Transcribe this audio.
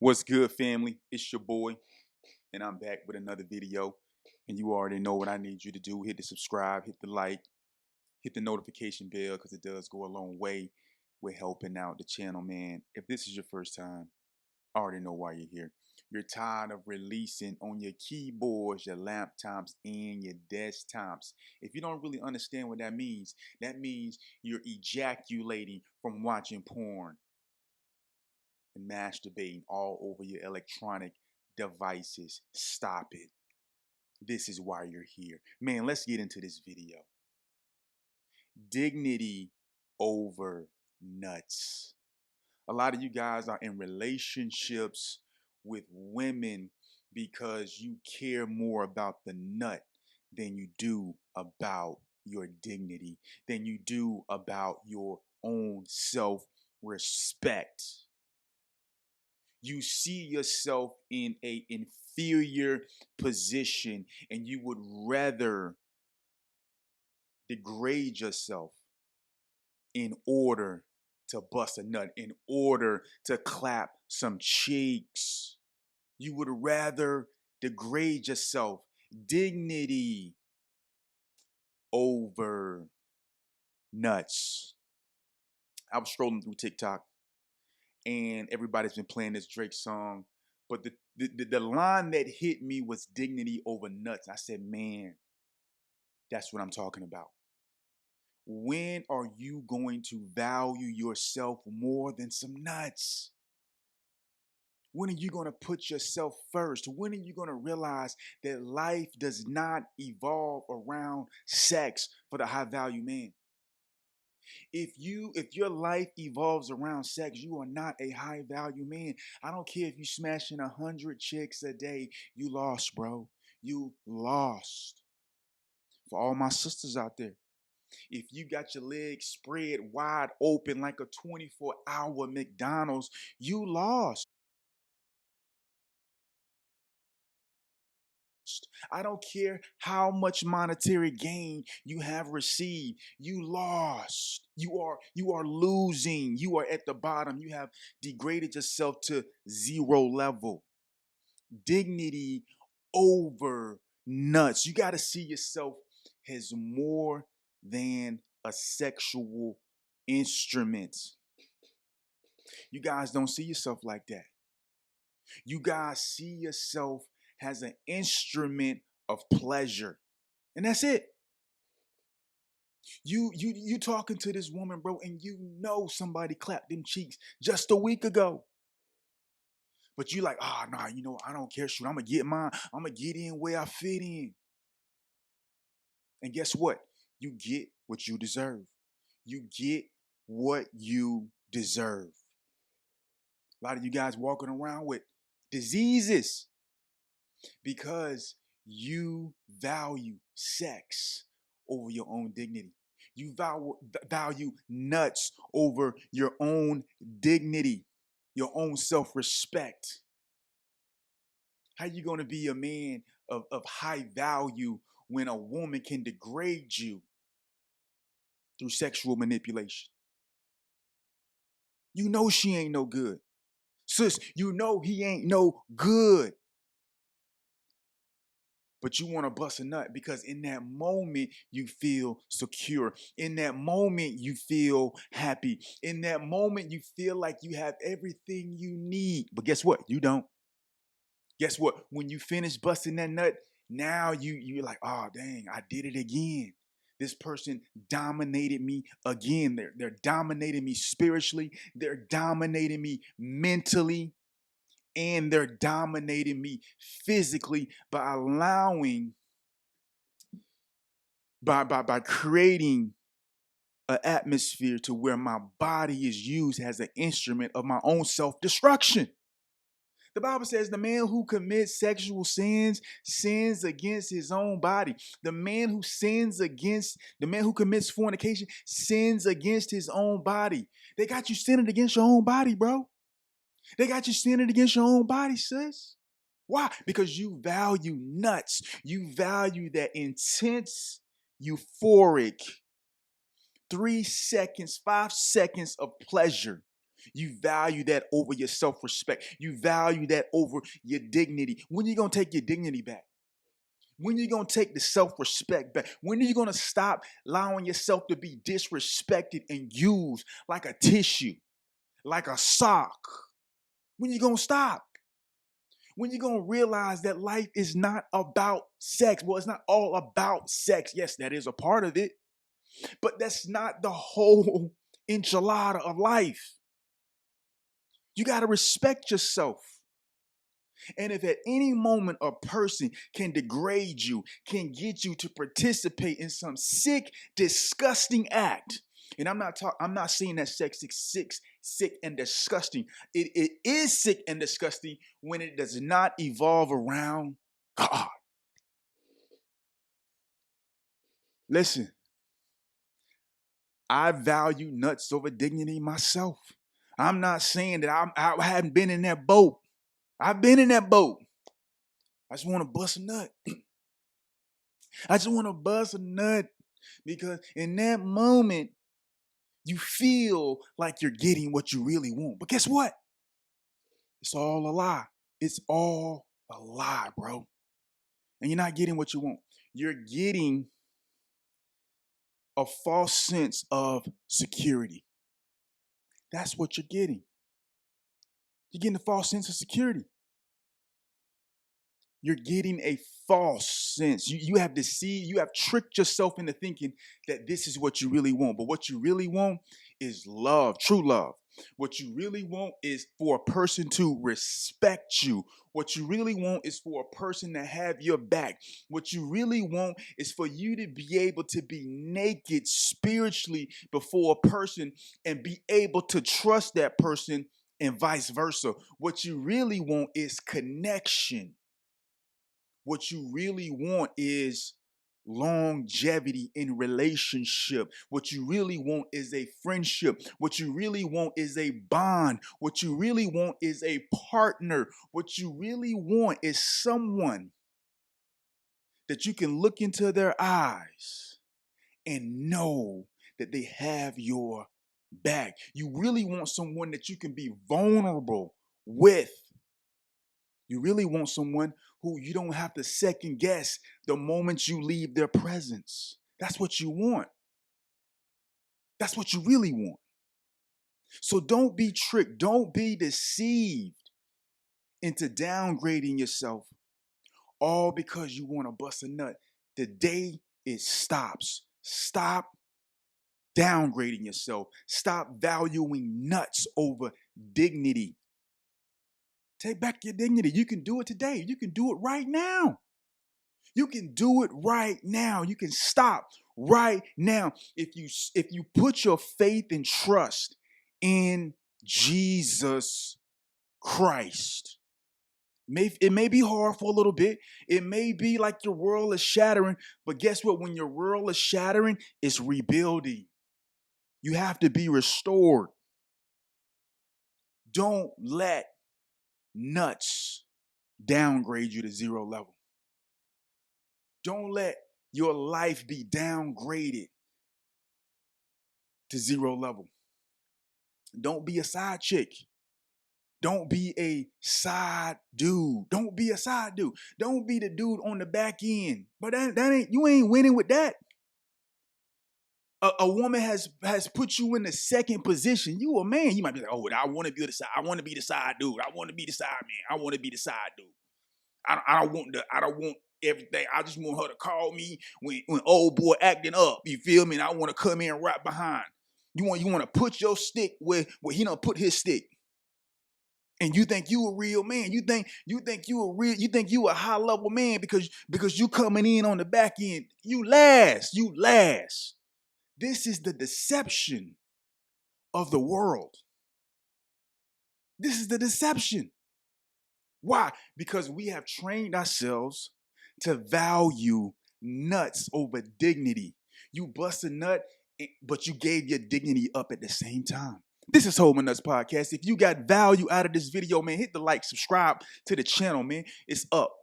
What's good, family? It's your boy, and I'm back with another video. And you already know what I need you to do. Hit the subscribe, hit the like, hit the notification bell, because it does go a long way with helping out the channel, man. If this is your first time, I already know why you're here. You're tired of releasing on your keyboards, your laptops, and your desktops. If you don't really understand what that means you're ejaculating from watching porn and masturbating all over your electronic devices. Stop it. This is why you're here. Man, let's get into this video. Dignity over nuts. A lot of you guys are in relationships with women because you care more about the nut than you do about your dignity, than you do about your own self-respect. You see yourself in an inferior position and you would rather degrade yourself in order to bust a nut, in order to clap some cheeks. You would rather degrade yourself. Dignity over nuts. I was scrolling through TikTok and everybody's been playing this Drake song, but the line that hit me was dignity over nuts. I said, man, that's what I'm talking about. When are you going to value yourself more than some nuts? When are you going to put yourself first? When are you going to realize that life does not evolve around sex for the high value man? If your life evolves around sex, you are not a high value man. I don't care if you smashing 100 chicks a day. You lost, bro. You lost. For all my sisters out there, if you got your legs spread wide open like a 24-hour McDonald's, you lost. I don't care how much monetary gain you have received. You lost. You are losing. You are at the bottom. You have degraded yourself to zero level. Dignity over nuts. You got to see yourself as more than a sexual instrument. You guys don't see yourself like that. You guys see yourself as an instrument of pleasure. And that's it. You talking to this woman, bro, and you know somebody clapped them cheeks just a week ago. But you like, nah, I don't care. Shoot, I'm going to get mine. I'm going to get in where I fit in. And guess what? You get what you deserve. You get what you deserve. A lot of you guys walking around with diseases because you value sex over your own dignity. You value nuts over your own dignity, your own self-respect. How you going to be a man of high value when a woman can degrade you through sexual manipulation? You know she ain't no good. Sis, you know he ain't no good. But you want to bust a nut because in that moment you feel secure. In that moment you feel happy. In that moment you feel like you have everything you need. But guess what? You don't. Guess what? When you finish busting that nut, now you're like, oh dang, I did it again. This person dominated me again. They're dominating me spiritually. They're dominating me mentally. And they're dominating me physically by creating an atmosphere to where my body is used as an instrument of my own self-destruction. The Bible says the man who commits sexual sins against his own body. The man who commits fornication sins against his own body. They got you sinning against your own body, bro. They got you sinning against your own body, sis. Why? Because you value nuts. You value that intense, euphoric 3 seconds, 5 seconds of pleasure. You value that over your self-respect. You value that over your dignity. When are you going to take your dignity back? When are you going to take the self-respect back? When are you going to stop allowing yourself to be disrespected and used like a tissue, like a sock? When are you going to stop? When you're going to realize that life is not about sex. Well, it's not all about sex. Yes, that is a part of it, but that's not the whole enchilada of life. You got to respect yourself. And if at any moment a person can degrade you, can get you to participate in some sick, disgusting act, and I'm not saying that sex is sick and disgusting. It is sick and disgusting when it does not evolve around God. Listen, I value nuts over dignity myself. I'm not saying that I haven't been in that boat. I've been in that boat. I just want to bust a nut. I just want to bust a nut because in that moment, you feel like you're getting what you really want. But guess what? It's all a lie. It's all a lie, bro. And you're not getting what you want. You're getting a false sense of security. That's what you're getting. You're getting a false sense of security. You're getting a false sense. You have deceived, you have tricked yourself into thinking that this is what you really want. But what you really want is love, true love. What you really want is for a person to respect you. What you really want is for a person to have your back. What you really want is for you to be able to be naked spiritually before a person and be able to trust that person and vice versa. What you really want is connection. What you really want is longevity in relationship. What you really want is a friendship. What you really want is a bond. What you really want is a partner. What you really want is someone that you can look into their eyes and know that they have your back. You really want someone that you can be vulnerable with. You really want someone who you don't have to second guess the moment you leave their presence. That's what you want. That's what you really want. So don't be tricked. Don't be deceived into downgrading yourself all because you want to bust a nut. The day it stops. Stop downgrading yourself. Stop valuing nuts over dignity. Take back your dignity. You can do it today. You can do it right now. You can do it right now. You can stop right now. If you put your faith and trust in Jesus Christ. It may be hard for a little bit. It may be like your world is shattering, but guess what? When your world is shattering, it's rebuilding. You have to be restored. Don't let nuts downgrade you to zero level. Don't let your life be downgraded to zero level. Don't be a side chick. Don't be a side dude. Don't be a side dude. Don't be the dude on the back end. But you ain't winning with that. A woman has put you in the second position. You a man. You might be like, oh, I want to be the side. I want to be the side dude. I want to be the side man. I want to be the side dude. I don't want everything. I just want her to call me when old boy acting up. You feel me? And I want to come in right behind. You want to put your stick where he don't put his stick. And you think you a real man. You think you a high level man because you coming in on the back end. You last. This is the deception of the world. This is the deception. Why? Because we have trained ourselves to value nuts over dignity. You bust a nut, but you gave your dignity up at the same time. This is Home and Nuts Podcast. If you got value out of this video, man, hit the like, subscribe to the channel, man. It's up.